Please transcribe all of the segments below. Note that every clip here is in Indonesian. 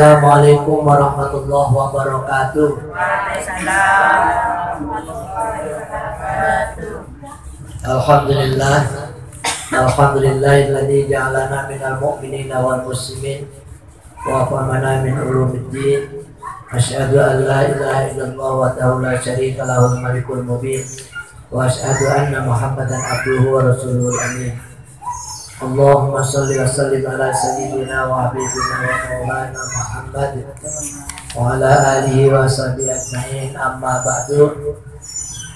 Assalamualaikum warahmatullahi wabarakatuh. Alhamdulillah. Alhamdulillahilladzi ja'alana minal mu'minina wal muslimin wa afamana min ulumiddin. Asyhadu an la ilaha illallah wa la syarika lahul malikul mubin wa asyhadu anna Muhammadan abduhu wa rasuluhul amin. Allahumma shalli wa sallim ala sayyidina wa habibina wa maulana Muhammad wa ala alihi wa sahbihi ajma'in. Amma ba'du.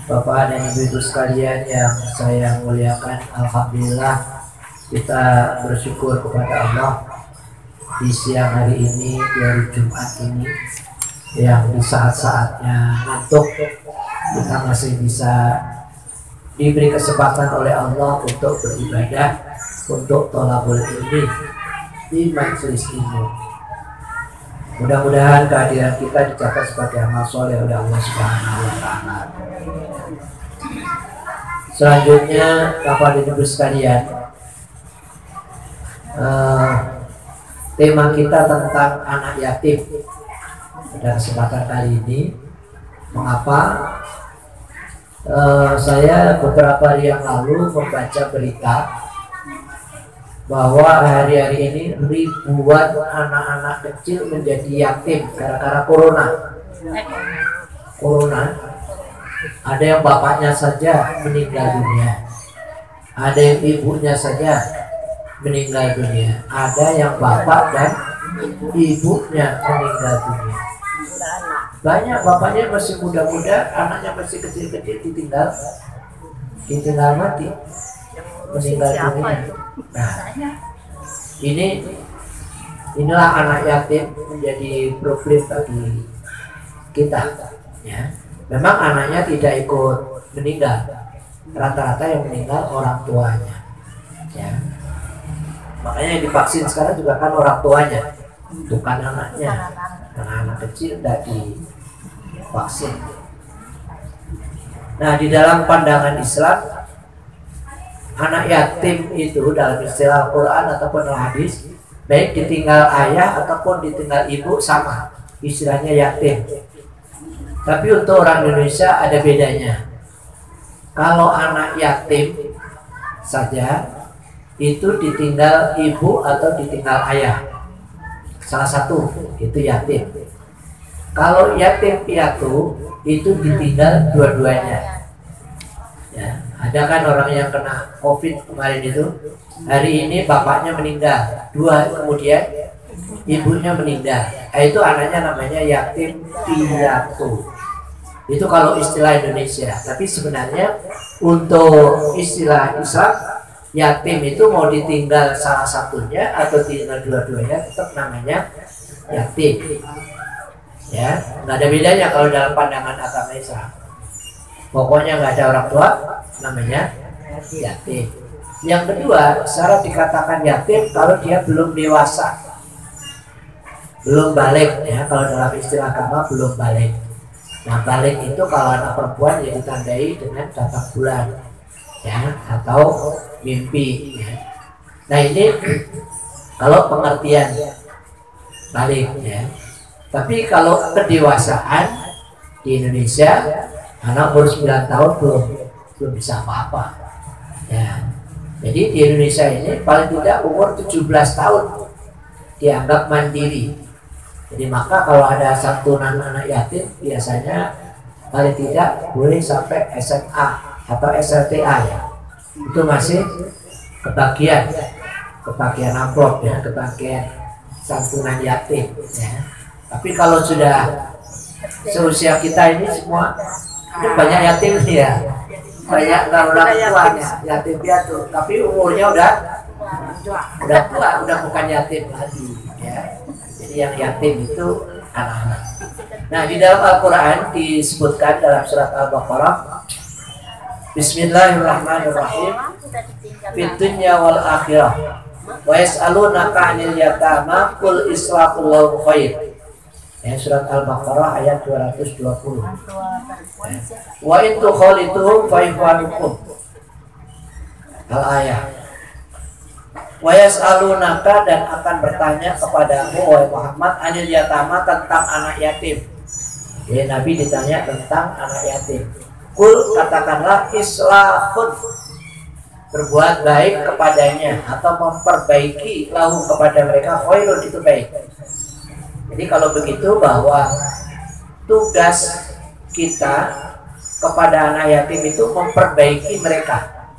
Bapak dan Ibu sekalian yang saya muliakan, alhamdulillah kita bersyukur kepada Allah di siang hari ini, di hari Jumat ini, yang di saat-saatnya ngantuk kita masih bisa diberi kesempatan oleh Allah untuk beribadah, untuk thalabul ilmi di majelis ilmu. Mudah-mudahan kehadiran kita dicatat sebagai amal soleh oleh Allah Subhanahu wa Ta'ala. Selanjutnya, Bapak dan Ibu sekalian, tema kita tentang anak yatim. Pada kesempatan kali ini, mengapa saya beberapa hari yang lalu membaca berita bahwa hari-hari ini ribuan anak-anak kecil menjadi yatim gara-gara corona. Ada yang bapaknya saja meninggal dunia, ada yang ibunya saja meninggal dunia, ada yang bapak dan ibunya meninggal dunia. Banyak bapaknya masih muda-muda, anaknya masih kecil-kecil ditinggal mati, meninggal dunia. Nah, inilah anak yatim menjadi problem bagi kita, ya. Memang anaknya tidak ikut meninggal, rata-rata yang meninggal orang tuanya, ya. Makanya yang divaksin sekarang juga kan orang tuanya, bukan anaknya. Karena anak kecil tidak divaksin. Nah, di dalam pandangan Islam, anak yatim itu dalam istilah Al-Quran ataupun Al-Hadis, baik ditinggal ayah ataupun ditinggal ibu sama, istilahnya yatim. Tapi untuk orang Indonesia ada bedanya. Kalau anak yatim saja itu ditinggal ibu atau ditinggal ayah, salah satu itu yatim. Kalau yatim piatu itu ditinggal dua-duanya. Ya, ada kan orang yang kena COVID kemarin itu, hari ini bapaknya meninggal, kemudian ibunya meninggal. Itu anaknya namanya yatim piatu. Itu kalau istilah Indonesia. Tapi sebenarnya untuk istilah Islam, yatim itu mau ditinggal salah satunya atau ditinggal dua-duanya tetap namanya yatim. Ya, nggak ada bedanya kalau dalam pandangan agama Islam. Pokoknya nggak ada orang tua, namanya yatim. Yang kedua, syarat dikatakan yatim kalau dia belum dewasa, belum balik, ya. Kalau dalam istilah agama belum balik. Nah, balik itu kalau anak perempuan ya ditandai dengan datang bulan, ya, atau mimpi, ya. Nah, ini kalau pengertian balik, ya. Tapi kalau kedewasaan di Indonesia, anak umur 9 tahun belum bisa apa-apa, ya. Jadi di Indonesia ini paling tidak umur 17 tahun dianggap mandiri. Jadi maka kalau ada santunan anak yatim biasanya paling tidak boleh sampai SMA atau SLTA, ya. Itu masih kebagian amplop, ya, kebagian santunan yatim, ya. Tapi kalau sudah seusia kita ini semua itu banyak yatim, ya. Banyak orang tuanya yatim piatu, tapi umurnya udah tua, udah bukan yatim lagi, ya. Jadi yang yatim itu anak-anak. Nah, di dalam Al-Quran disebutkan dalam surat Al-Baqarah, Bismillahirrahmanirrahim, fid dunya wal akhirah wa yas'alunaka 'anil yatama qul islahul lahum khair. Ya, surat Al-Baqarah ayat 220. Wa in tukhalitu fa ikhwanukum. Al-ayah. Wa yas'alunaka, dan akan bertanya kepadamu wahai Muhammad, anil yatama, tentang anak yatim. Ya, Nabi ditanya tentang anak yatim. Kul, katakanlah, islahun, berbuat baik kepadanya atau memperbaiki lahu kepada mereka, khairun, itu baik. Jadi kalau begitu bahwa tugas kita kepada anak yatim itu memperbaiki mereka.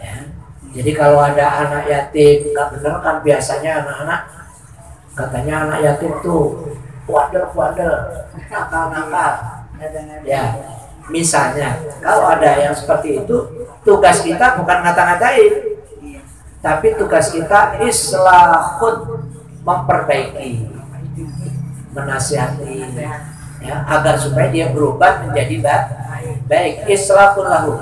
Ya. Jadi kalau ada anak yatim nggak benar, kan biasanya anak-anak katanya anak yatim tuh wader, nakal. Ya, misalnya kalau ada yang seperti itu, tugas kita bukan ngata-ngatain, tapi tugas kita islahun, memperbaiki, menasihati, ya, agar supaya dia berubah menjadi baik. Islahun lahu.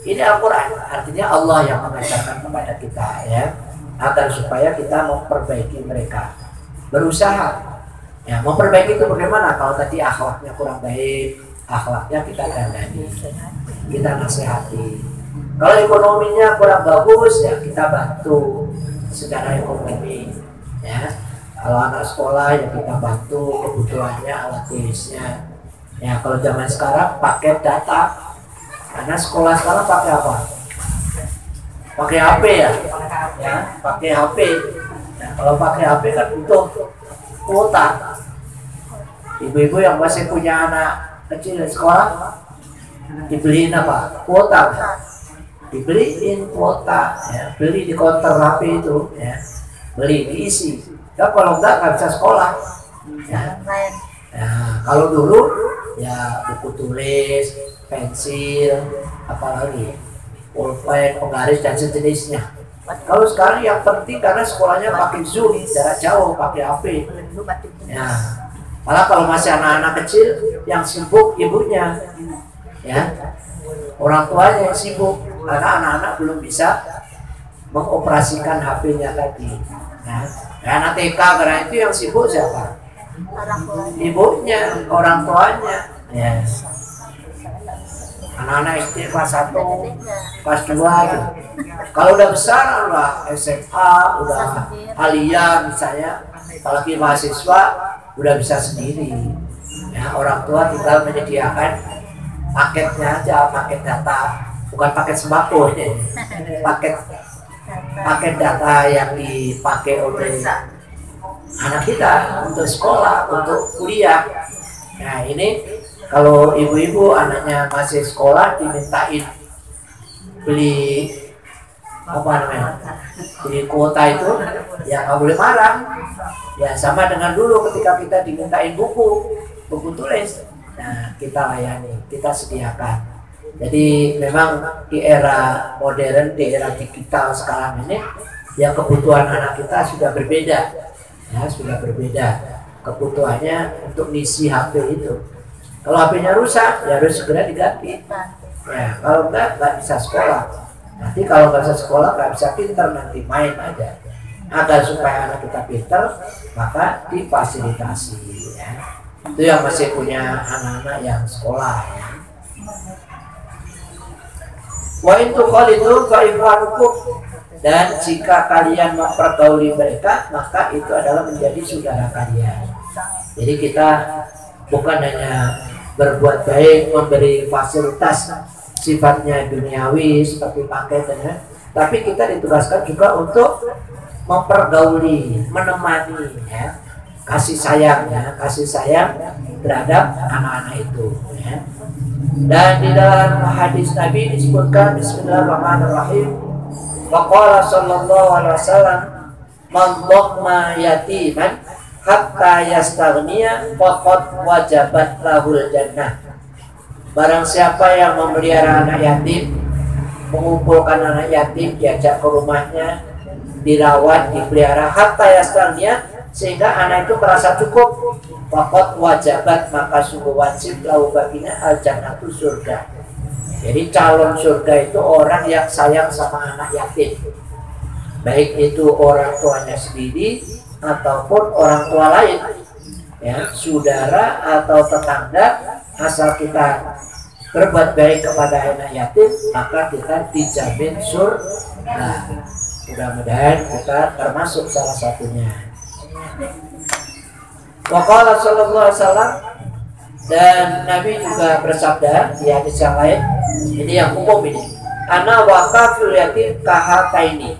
Ini Al-Quran, artinya Allah yang mengajarkan kepada kita, ya, agar supaya kita memperbaiki mereka, berusaha. Ya, memperbaiki itu bagaimana? Kalau tadi akhlaknya kurang baik, akhlaknya kita dandani, kita nasihati. Kalau ekonominya kurang bagus, ya kita bantu secara ekonomi. Ya, kalau anak sekolah, ya kita bantu kebutuhannya, alat tulisnya. Ya, kalau zaman sekarang paket data. Karena sekolah sekarang pakai apa? Pakai HP ya? Ya, pakai HP. Nah, kalau pakai HP kan butuh kuota. Ibu-ibu yang masih punya anak kecil di sekolah, dibeliin apa? Kuota. Dibeliin kuota, ya. Beli di konter HP itu, ya. Beli, diisi. Ya, kalau nggak bisa sekolah. Ya. Nah, kalau dulu ya buku tulis, pensil, apalagi pulpen, penggaris dan sejenisnya. Kalau sekarang yang penting karena sekolahnya pakai Zoom, jarak jauh, pakai HP. Ya, malah kalau masih anak-anak kecil yang sibuk ibunya, ya, orang tuanya yang sibuk karena anak-anak belum bisa mengoperasikan HP-nya tadi. Nah, anak TK karena itu yang sibuk siapa? Ibunya, orang tuanya. Ya. Anak-anak SD kelas 1, kelas 2 gitu. Kalau udah besar, udah SMA, udah aliyah misalnya, apalagi mahasiswa, udah bisa sendiri. Ya, orang tua tinggal menyediakan paketnya aja, paket data, bukan paket sembako ini. Paket data yang dipakai oleh anak kita untuk sekolah, untuk kuliah. Nah, ini kalau ibu-ibu anaknya masih sekolah dimintain beli apa namanya, beli kuota itu, ya nggak boleh marah. Ya sama dengan dulu ketika kita dimintain buku tulis, nah kita layani, kita sediakan. Jadi memang di era modern, di era digital sekarang ini, ya kebutuhan anak kita sudah berbeda, ya sudah berbeda kebutuhannya untuk ngisi HP itu. Kalau HP-nya rusak, ya harus segera diganti. Ya, kalau nggak bisa sekolah. Nanti kalau nggak bisa sekolah, nggak bisa pintar, nanti main aja. Agar supaya anak kita pintar, maka difasilitasi. Ya. Itu yang masih punya anak-anak yang sekolah. Ya. Wa in tukhalidu fa ikhwanukum, dan jika kalian mempergauli mereka, maka itu adalah menjadi saudara kalian. Jadi kita bukan hanya berbuat baik, memberi fasilitas sifatnya duniawi seperti paket, ya, tapi kita ditugaskan juga untuk mempergauli, menemani, ya, kasih sayang terhadap anak-anak itu. Ya. Dan di dalam hadis Nabi disebutkan Bismillahirrahmanirrahim, waqala sallallahu alaihi wasallam, man dhamma yatiman hatta yastaghniya faqad wajabat lahul jannah. Barang siapa yang memelihara anak yatim, mengumpulkan anak yatim, diajak ke rumahnya, dirawat, dipelihara hatta yastaghniya, sehingga anak itu merasa cukup, faqad wajabat, maka sungguh wajib lahu baginya al jannatu, surga. Jadi calon surga itu orang yang sayang sama anak yatim, baik itu orang tuanya sendiri ataupun orang tua lain, ya, saudara atau tetangga, asal kita berbuat baik kepada anak yatim, maka kita dijamin surga. Mudah-mudahan kita termasuk salah satunya. Waqala sallallahu alaihi wasallam, dan Nabi juga bersabda di hadis yang lain, ini yang umum ini, ana waqaful yatim kahataini,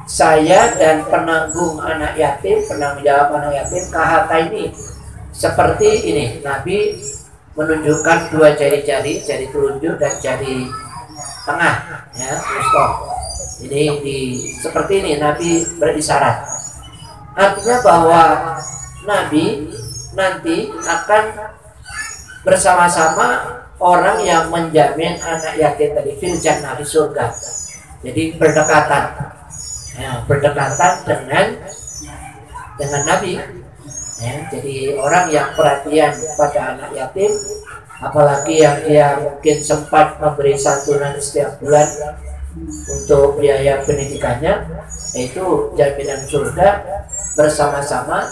saya dan penanggung anak yatim, penanggung jawab anak yatim kahataini, seperti ini. Nabi menunjukkan dua jari-jari, jari telunjuk dan jari tengah, ya, stop. Ini seperti ini Nabi berisyarat. Artinya bahwa Nabi nanti akan bersama-sama orang yang menjamin anak yatim tadi fil jannah, di surga. Jadi berdekatan, ya, berdekatan dengan Nabi. Ya, jadi orang yang perhatian pada anak yatim, apalagi yang dia mungkin sempat memberi santunan setiap bulan untuk biaya pendidikannya, itu jaminan surga bersama-sama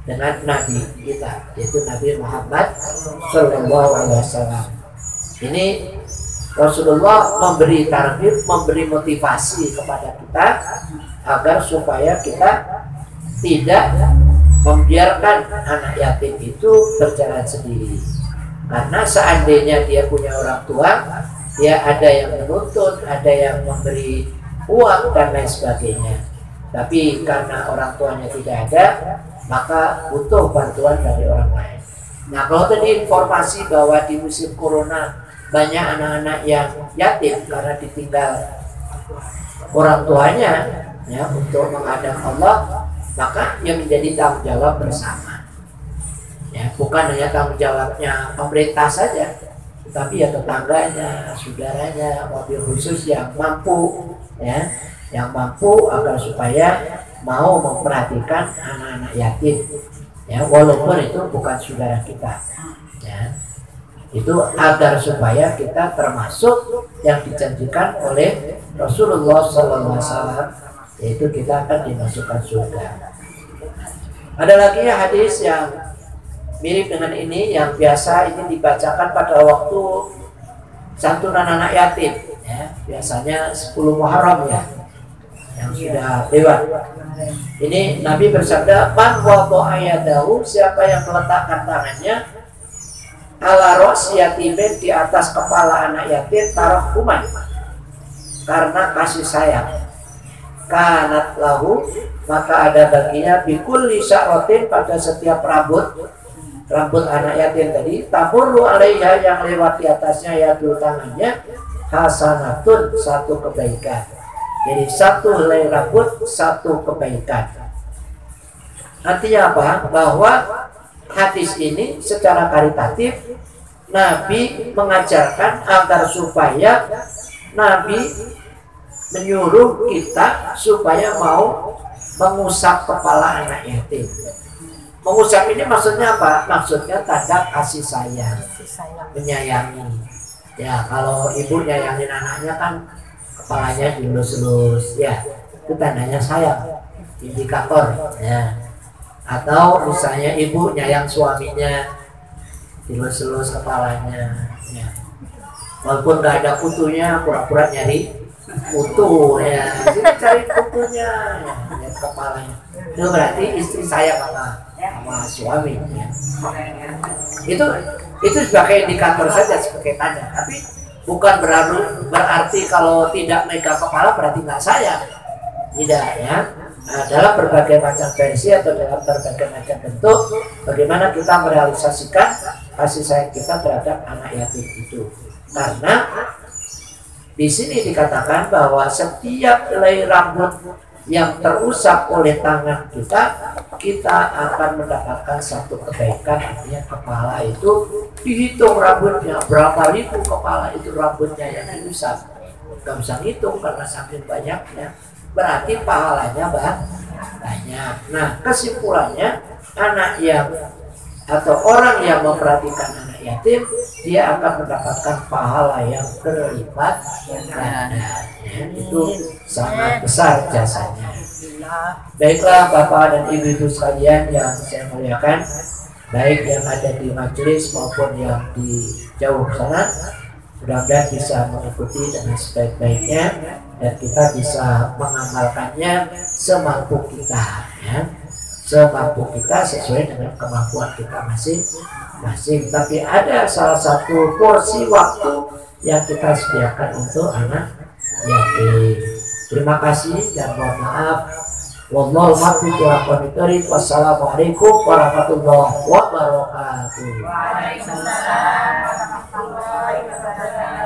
dengan Nabi kita, yaitu Nabi Muhammad Sallallahu Alaihi Wasallam. Ini Rasulullah memberi targhib, memberi motivasi kepada kita agar supaya kita tidak membiarkan anak yatim itu berjalan sendiri. Karena seandainya dia punya orang tua, dia ada yang menuntut, ada yang memberi uang dan lain sebagainya. Tapi karena orang tuanya tidak ada, maka butuh bantuan dari orang lain. Nah, kalau tadi informasi bahwa di musim corona banyak anak-anak yang yatim karena ditinggal orang tuanya, ya, untuk menghadap Allah, maka yang menjadi tanggung jawab bersama. Ya, bukan hanya tanggung jawabnya pemerintah saja, tapi ya tetangganya, saudaranya, wabil khusus yang mampu, ya, yang mampu agar supaya mau memperhatikan anak-anak yatim, ya, walaupun itu bukan saudara kita, ya, itu agar supaya kita termasuk yang dijanjikan oleh Rasulullah SAW, yaitu kita akan dimasukkan surga. Ada lagi hadis yang mirip dengan ini, yang biasa ini dibacakan pada waktu santunan anak yatim, ya, biasanya 10 Muharram, ya, yang sudah lewat. Ini Nabi bersabda, man wada'a yadahu, siapa yang meletakkan tangannya ala ras yatimin, di atas kepala anak yatim, tarahkuman, karena kasih sayang, kanat lahu, maka ada baginya bikulli sya'ratin, pada setiap rambut anak yatim tadi, tamurru alaiha, yang lewat di atasnya yaitu tangannya, hasanatun, satu kebaikan. Jadi satu helai rambut, satu kebaikan. Artinya apa? Bahwa hadis ini secara karitatif Nabi mengajarkan agar supaya Nabi menyuruh kita supaya mau mengusap kepala anak yatim. Mengusap ini maksudnya apa? Maksudnya tanda kasih sayang, menyayangi. Ya, kalau ibu nyayangin anaknya kan kepalanya dilus-lus, ya, itu tandanya sayang, indikator, ya. Atau misalnya ibu nyayang suaminya, dilus-lus kepalanya, ya. Walaupun nggak ada kutunya, pura-pura nyari kutu, ya, jadi cari kutunya, ya, lihat kepalanya. Itu berarti istri sayang sama suami, ya. Itu sebagai indikator saja, sebagai tanda. Tapi bukan berarti kalau tidak megang kepala berarti nggak sayang. Tidak, ya. Nah, dalam berbagai macam versi atau dalam berbagai macam bentuk, bagaimana kita merealisasikan kasih sayang kita terhadap anak yatim itu. Karena di sini dikatakan bahwa setiap helai rambut yang terusap oleh tangan kita akan mendapatkan satu kebaikan. Artinya kepala itu dihitung rambutnya, berapa ribu kepala itu rambutnya yang diusap, nggak bisa ngitung karena saking banyaknya, berarti pahalanya banyak. Nah, kesimpulannya, anak yang atau orang yang memperhatikan anak yatim, dia akan mendapatkan pahala yang berlipat ganda. Itu sangat besar jasanya. Baiklah Bapak dan Ibu-ibu sekalian yang saya muliakan, baik yang ada di majelis maupun yang di jauh sana, Mudah-mudahan bisa mengikuti dengan sebaik-baiknya dan kita bisa mengamalkannya semampu kita, ya. Semampu kita sesuai dengan kemampuan kita masing-masing. Tapi ada salah satu porsi waktu yang kita sediakan untuk anak yatim. Terima kasih dan mohon maaf. Wallahu muwaffiq ila aqwamit thoriq. Wassalamualaikum warahmatullahi wabarakatuh. Waalaikumsalam warahmatullahi wabarakatuh.